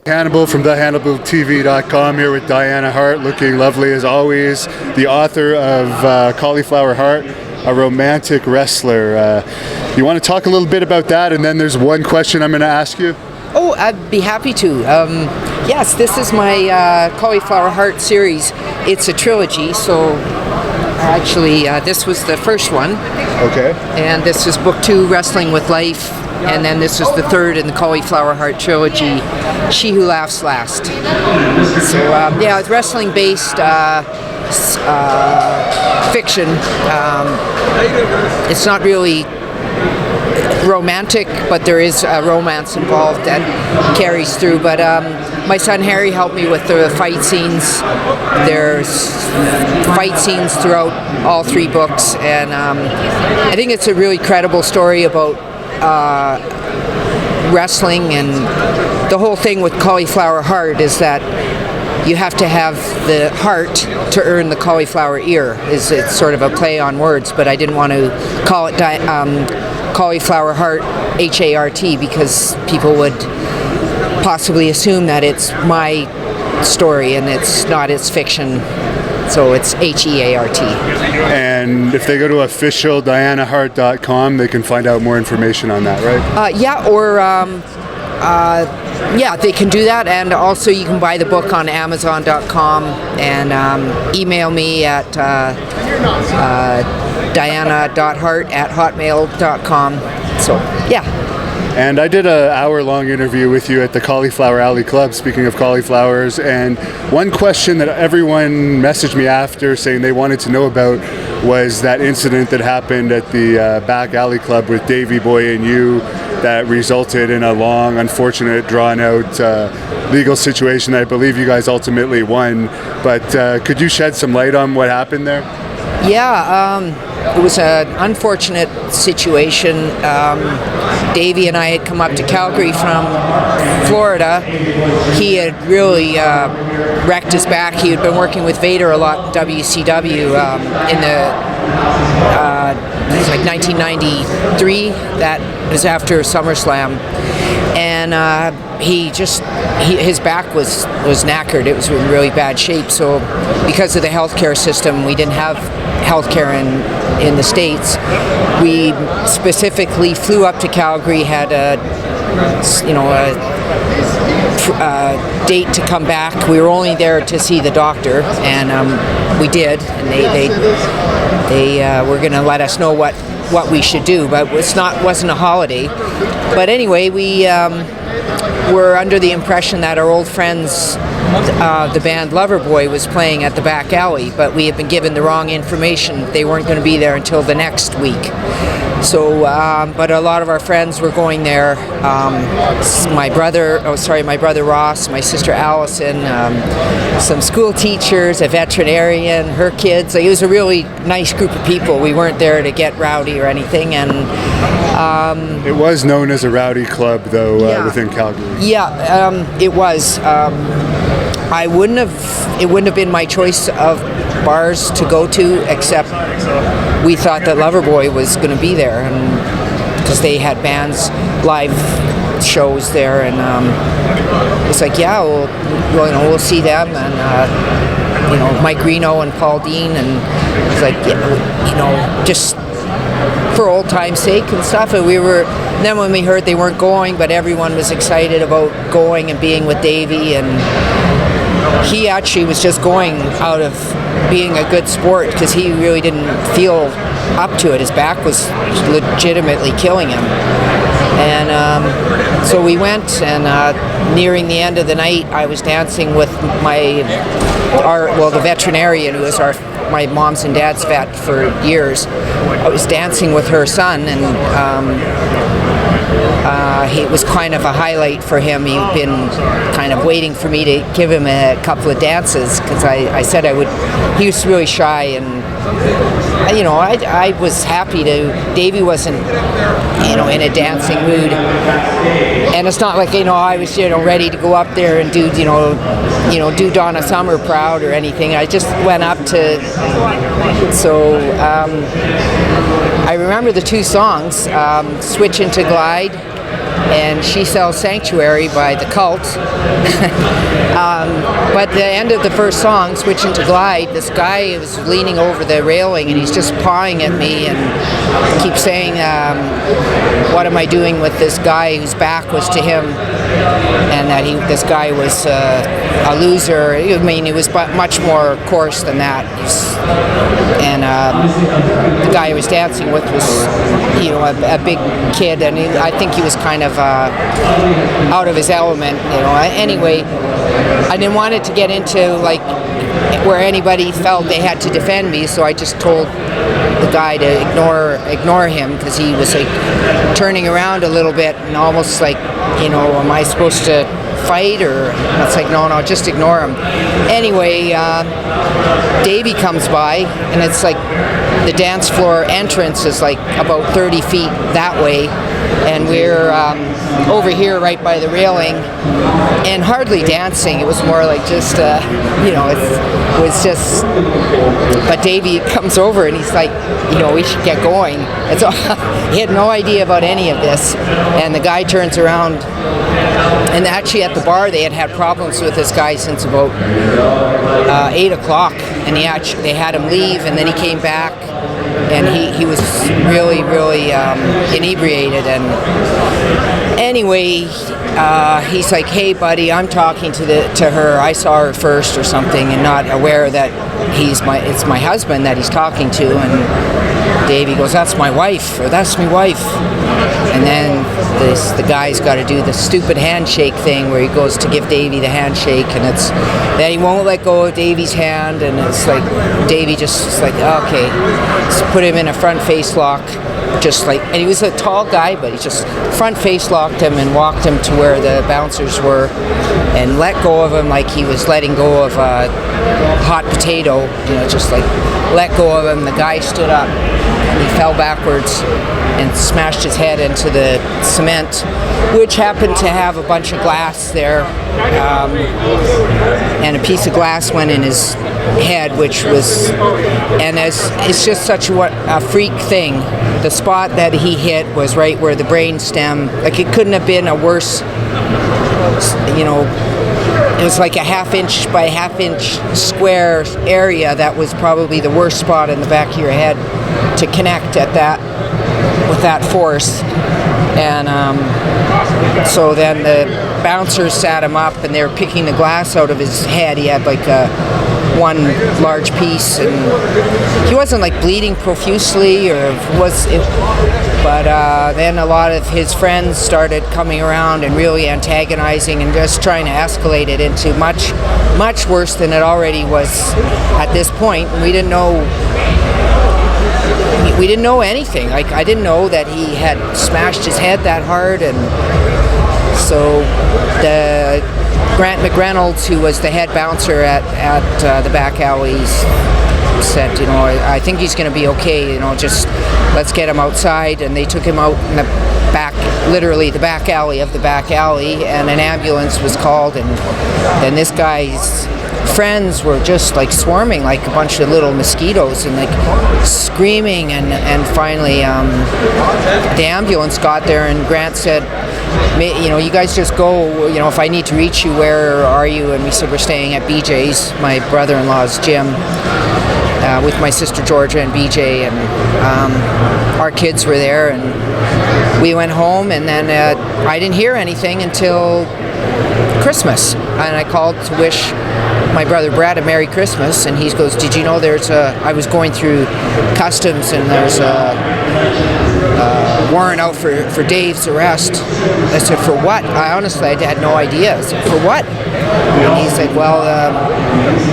Hannibal from thehannibaltv.com here with Diana Hart, looking lovely as always, the author of Cauliflower Heart, a romantic wrestler. You want to talk a little bit about that, and then there's one question I'm going to ask you? Oh, I'd be happy to. Yes, this is my Cauliflower Heart series. It's a trilogy, so actually this was the first one. Okay. And this is book 2, Wrestling with Life. And then this is the third in the Cauliflower Heart trilogy, She Who Laughs Last. So yeah, it's wrestling-based fiction. It's not really romantic, but there is a romance involved that carries through. But my son Harry helped me with the fight scenes. There's fight scenes throughout all 3 books, and I think it's a really credible story about wrestling. And the whole thing with Cauliflower Heart is that you have to have the heart to earn the cauliflower ear. It's sort of a play on words, but I didn't want to call it Cauliflower Heart, H-A-R-T, because people would possibly assume that it's my story, and it's not, it's fiction. So it's H-E-A-R-T. And if they go to official dianahart.com, they can find out more information on that, right? Yeah, or yeah, they can do that, and also you can buy the book on Amazon.com and email me at diana.hart@hotmail.com. So yeah. And I did an hour-long interview with you at the Cauliflower Alley Club, speaking of cauliflowers, and one question that everyone messaged me after saying they wanted to know about was that incident that happened at the back alley club with Davey Boy and you that resulted in a long, unfortunate, drawn-out legal situation that I believe you guys ultimately won. But could you shed some light on what happened there? Yeah, it was an unfortunate situation. Davey and I had come up to Calgary from Florida. He had really wrecked his back. He had been working with Vader a lot in WCW in the it was like 1993. That was after SummerSlam, and his back was knackered. It was in really bad shape. So because of the healthcare system, we didn't have healthcare in the States. We specifically flew up to Calgary, had a date to come back. We were only there to see the doctor, and we did. And they were going to let us know what we should do, but wasn't a holiday. But anyway, we were under the impression that our old friends, the band Loverboy, was playing at the back alley, but we had been given the wrong information. They weren't going to be there until the next week. So, but a lot of our friends were going there. My brother Ross, my sister Allison, some school teachers, a veterinarian, her kids. It was a really nice group of people. We weren't there to get rowdy or anything, and it was known as a rowdy club, though, within Calgary. Yeah, it was. It wouldn't have been my choice of bars to go to, except we thought that Loverboy was going to be there, and because they had bands, live shows there, and it's like, yeah, we'll see them, and Mike Reno and Paul Dean, and it's like, just for old time's sake and stuff. And then when we heard they weren't going, but everyone was excited about going and being with Davey, and he actually was just going out of being a good sport because he really didn't feel up to it. His back was legitimately killing him. And so we went, and nearing the end of the night, I was dancing with the veterinarian who was my mom's and dad's vet for years. I was dancing with her son, and it was kind of a highlight for him. He'd been kind of waiting for me to give him a couple of dances because I said I would. He was really shy, and I was happy to. Davey wasn't, in a dancing mood, and it's not like I was ready to go up there and do do Donna Summer proud or anything. I just went up to. So I remember the 2 songs, Switch into Glide and she sells Sanctuary by The Cult. But at the end of the first song, switching to Glide, this guy was leaning over the railing and he's just pawing at me and keeps saying, what am I doing with this guy whose back was to him, and that this guy was a loser. I mean, he was much more coarse than that. And the guy he was dancing with was, you know, a big kid, and I think he was kind of out of his element, you know. Anyway, I didn't want it to get into like where anybody felt they had to defend me, so I just told the guy to ignore him, because he was like turning around a little bit and almost like, you know, am I supposed to fight? Or it's like, no, just ignore him. Anyway, Davey comes by, and it's like the dance floor entrance is like about 30 feet that way, and we're over here right by the railing, and hardly dancing. It was more like just, you know, it was just, but Davey comes over and he's like, you know, we should get going. And so he had no idea about any of this, and the guy turns around, and actually at the bar they had problems with this guy since about 8 o'clock, and they had him leave, and then he came back, and he was really inebriated. And anyway, he's like, hey buddy, I'm talking to her, I saw her first or something, and not aware that it's my husband that he's talking to. And Davey goes, that's my wife, or that's my wife. And then the guy's got to do the stupid handshake thing where he goes to give Davey the handshake, and then he won't let go of Davey's hand, and it's like Davey just is like, okay, so put him in a front face lock, just like, and he was a tall guy, but he just front face locked him and walked him to where the bouncers were, and let go of him like he was letting go of a hot potato, you know, just like let go of him. The guy stood up and he fell backwards and smashed his head into the cement, which happened to have a bunch of glass there, and a piece of glass went in his head, which was, and it's just such a freak thing. The spot that he hit was right where the brain stem, like it couldn't have been a worse, you know, it was like a half-inch by half-inch square area that was probably the worst spot in the back of your head to connect at that, with that force. And so then the bouncers sat him up, and they were picking the glass out of his head. He had like one large piece, and he wasn't like bleeding profusely, or but then a lot of his friends started coming around and really antagonizing and just trying to escalate it into much worse than it already was at this point. We didn't know anything. Like, I didn't know that he had smashed his head that hard. And so the Grant McReynolds, who was the head bouncer at the back alleys, said, you know, I think he's going to be okay, you know, just let's get him outside. And they took him out in the back, literally the back alley of the back alley, and an ambulance was called, and then this guy's friends were just like swarming like a bunch of little mosquitoes, and like screaming, and finally the ambulance got there, and Grant said, you know, you guys just go, you know, if I need to reach you, where are you? And we said, we're staying at BJ's, my brother-in-law's gym, with my sister Georgia and BJ, and our kids were there, and we went home, and then I didn't hear anything until Christmas, and I called to wish my brother Brad a Merry Christmas, and he goes, did you know I was going through customs, and there's a warrant out for Dave's arrest. I said, for what? I had no idea. I said, for what? And he said, well,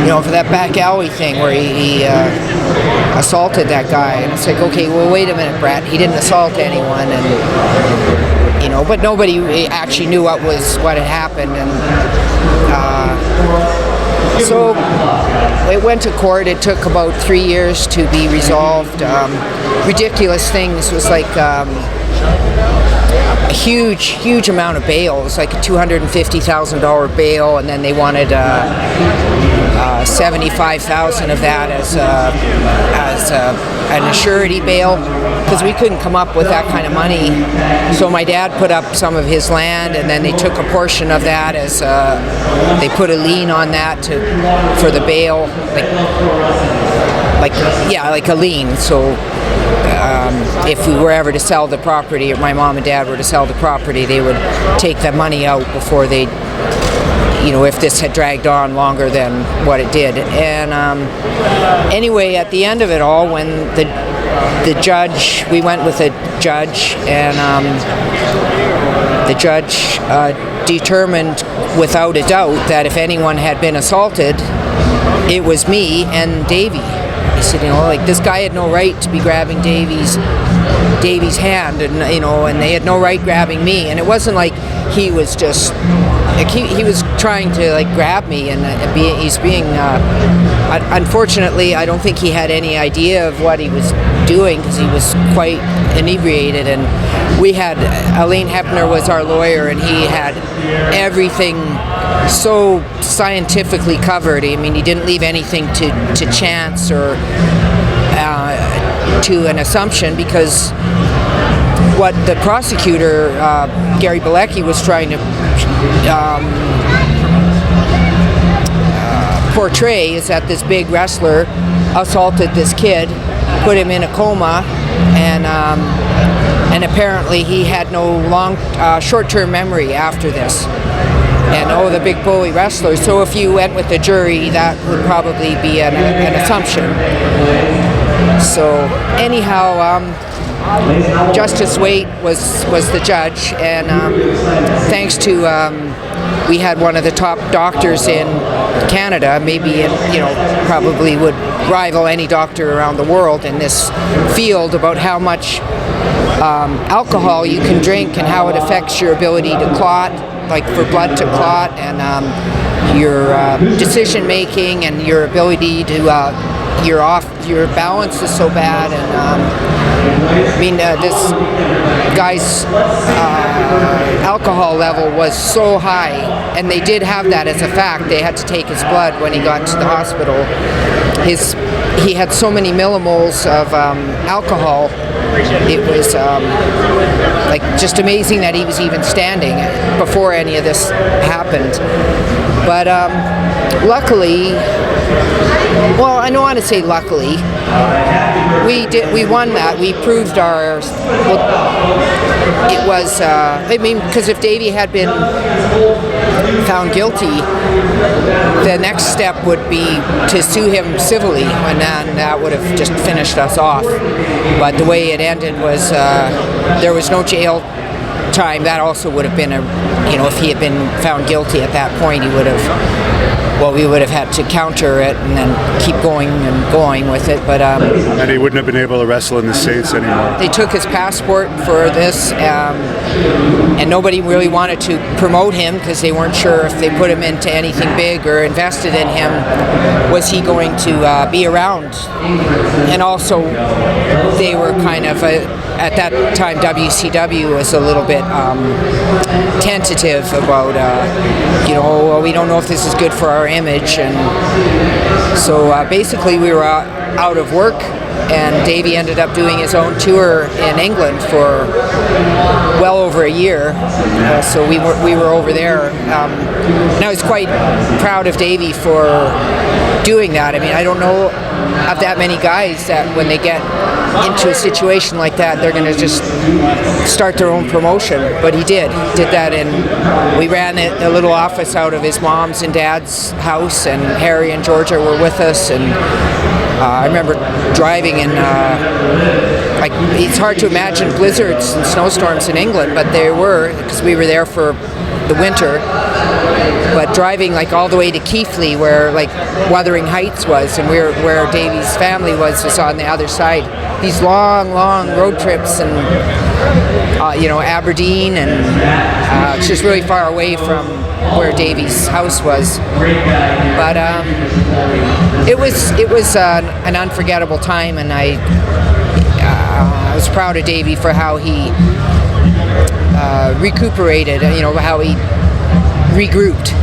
you know, for that back alley thing where he assaulted that guy. And it's like, okay, well, wait a minute, Brad. He didn't assault anyone, and you know, but nobody actually knew what had happened, and so it went to court. It took about 3 years to be resolved. Ridiculous things. Was like a huge amount of bail. It was like a $250,000 bail, and then they wanted $75,000 of that as an surety bail, because we couldn't come up with that kind of money. So my dad put up some of his land, and then they took a portion of that as they put a lien on that for the bail, like a lien. So if we were ever to sell the property, or my mom and dad were to sell the property, they would take the money out before they, if this had dragged on longer than what it did. And anyway, at the end of it all, when the judge, we went with a judge, and the judge determined without a doubt that if anyone had been assaulted, it was me and Davey. He said, this guy had no right to be grabbing Davey's hand, and and they had no right grabbing me. And it wasn't like he was just he was trying to grab me, and he's being unfortunately, I don't think he had any idea of what he was doing, because he was quite inebriated. And we had Elaine Hepner was our lawyer, and he had everything so scientifically covered. I mean, he didn't leave anything to chance or to an assumption, because what the prosecutor, Gary Bilecki, was trying to portray is that this big wrestler assaulted this kid, put him in a coma, and apparently he had no short-term memory after this. And the big bully wrestler. So if you went with the jury, that would probably be an assumption. So anyhow, Justice Waite was the judge, and thanks to we had one of the top doctors in Canada, maybe probably would rival any doctor around the world in this field, about how much alcohol you can drink and how it affects your ability to clot, like for blood to clot, and your decision making and your ability to your balance is so bad. And this guy's alcohol level was so high, and they did have that as a fact. They had to take his blood when he got to the hospital. He had so many millimoles of alcohol. It was just amazing that he was even standing before any of this happened. But luckily, well, I don't want to say luckily, we won that. We proved our. It was. Because if Davey had been found guilty, the next step would be to sue him civilly, and then that would have just finished us off. But the way it ended was there was no jail time. That also would have been if he had been found guilty at that point, he would have. Well, we would have had to counter it and then keep going with it, but and he wouldn't have been able to wrestle in the States anymore. They took his passport for this, and nobody really wanted to promote him, because they weren't sure if they put him into anything big or invested in him, was he going to be around. And also, they were kind of at that time, WCW was a little bit tentative about we don't know if this is good for our image. And so basically we were out of work, and Davey ended up doing his own tour in England for well over a year. So we were over there, and I was quite proud of Davey for doing that. I mean, I don't know of that many guys that when they get into a situation like that, they're going to just start their own promotion. But he did that, and we ran a little office out of his mom's and dad's house, and Harry and Georgia were with us. And I remember driving in, it's hard to imagine blizzards and snowstorms in England, but they were, because we were there for the winter. But driving all the way to Keighley, where Wuthering Heights was, and where Davey's family was on the other side. These long road trips, and Aberdeen, and it's just really far away from where Davey's house was. But it was an unforgettable time, and I was proud of Davey for how he recuperated. How he regrouped,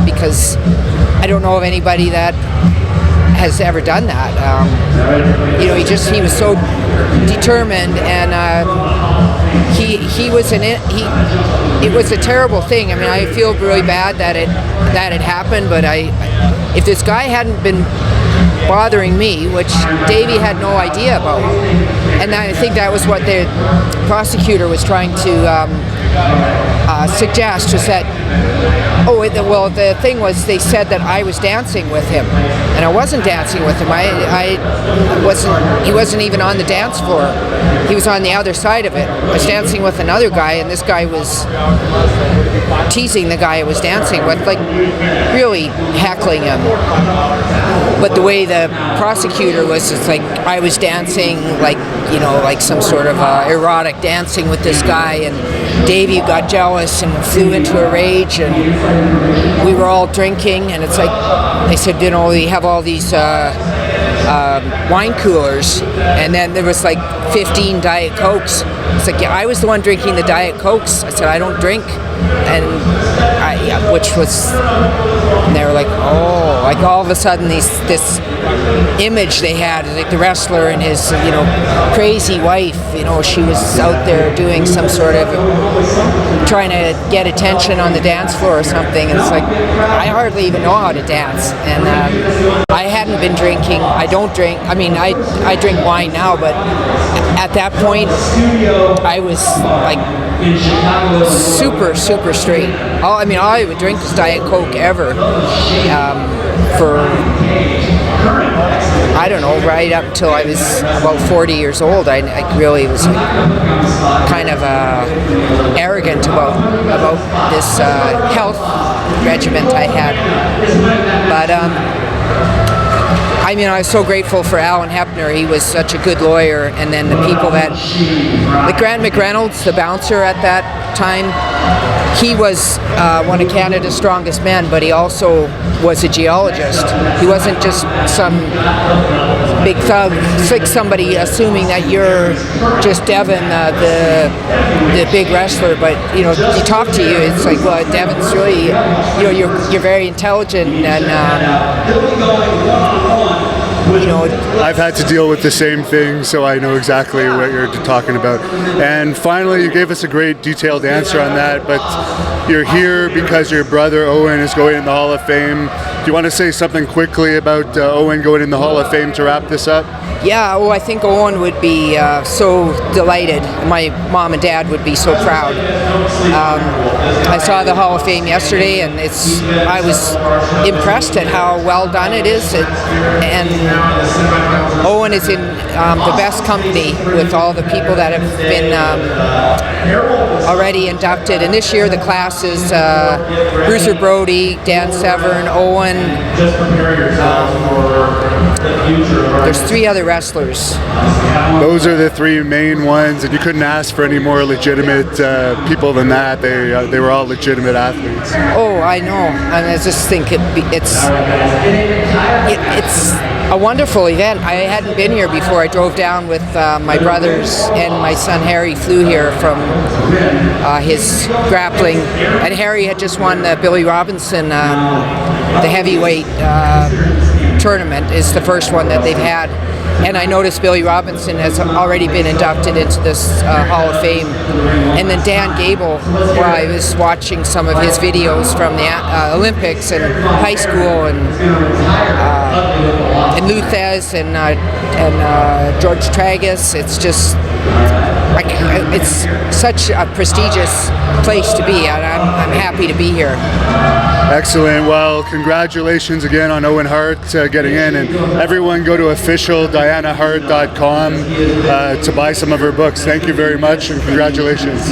because I don't know of anybody that has ever done that. You know, he was so determined, and he was it was a terrible thing. I mean, I feel really bad that it happened, but if this guy hadn't been bothering me, which Davey had no idea about, and I think that was what the prosecutor was trying to suggest, was that, well, the thing was, they said that I was dancing with him, and I wasn't dancing with him. He wasn't even on the dance floor. He was on the other side of it. I was dancing with another guy, and this guy was teasing the guy I was dancing with, like really heckling him. But the way the prosecutor was, it's like I was dancing, like, you know, like some sort of erotic dancing with this guy, and Davey got jealous and flew into a rage, and we were all drinking, and it's like, they said, you know, we have all these wine coolers, and then there was like 15 Diet Cokes. It's like, yeah, I was the one drinking the Diet Cokes. I said, I don't drink, and and they were like, oh, like all of a sudden this image they had, like the wrestler and his, you know, crazy wife, you know, she was out there doing some sort of, trying to get attention on the dance floor or something, and it's like, I hardly even know how to dance, and I hadn't been drinking. I don't drink, I mean, I drink wine now, but at that point, I was like super straight. All I would drink was Diet Coke ever, for, I don't know, right up until I was about 40 years old. I really was kind of arrogant about this health regiment I had. But I mean, I was so grateful for Alan Hepner. He was such a good lawyer, and then the people that, like Grant McReynolds, the bouncer at that time, he was one of Canada's strongest men, but he also was a geologist. He wasn't just some big thug. It's like somebody assuming that you're just Devin, the big wrestler, but you know, you talk to you, it's like, well, Devin's really, you know, you're very intelligent, and you know, I've had to deal with the same thing, so I know exactly what you're talking about. And finally, you gave us a great detailed answer on that, but you're here because your brother Owen is going in the Hall of Fame. Do you want to say something quickly about Owen going in the Hall of Fame to wrap this up? Yeah, well, I think Owen would be so delighted. My mom and dad would be so proud. I saw the Hall of Fame yesterday, and I was impressed at how well done it is. And Owen is in the best company with all the people that have been already inducted. And this year the class is Bruiser Brody, Dan Severn, Owen. There's 3 other wrestlers. Those are the 3 main ones, and you couldn't ask for any more legitimate people than that. They were all legitimate athletes. Oh, I know, and I just think it's a wonderful event. I hadn't been here before. I drove down with my brothers, and my son Harry flew here from his grappling, and Harry had just won the Billy Robinson, the heavyweight tournament. Is the first one that they've had. And I noticed Billy Robinson has already been inducted into this Hall of Fame. And then Dan Gable, well, I was watching some of his videos from the Olympics and high school, and Lou Thesz and George Tragos. It's just, it's such a prestigious place to be, and I'm happy to be here. Excellent. Well, congratulations again on Owen Hart getting in, and everyone go to officialdianahart.com to buy some of her books. Thank you very much, and congratulations.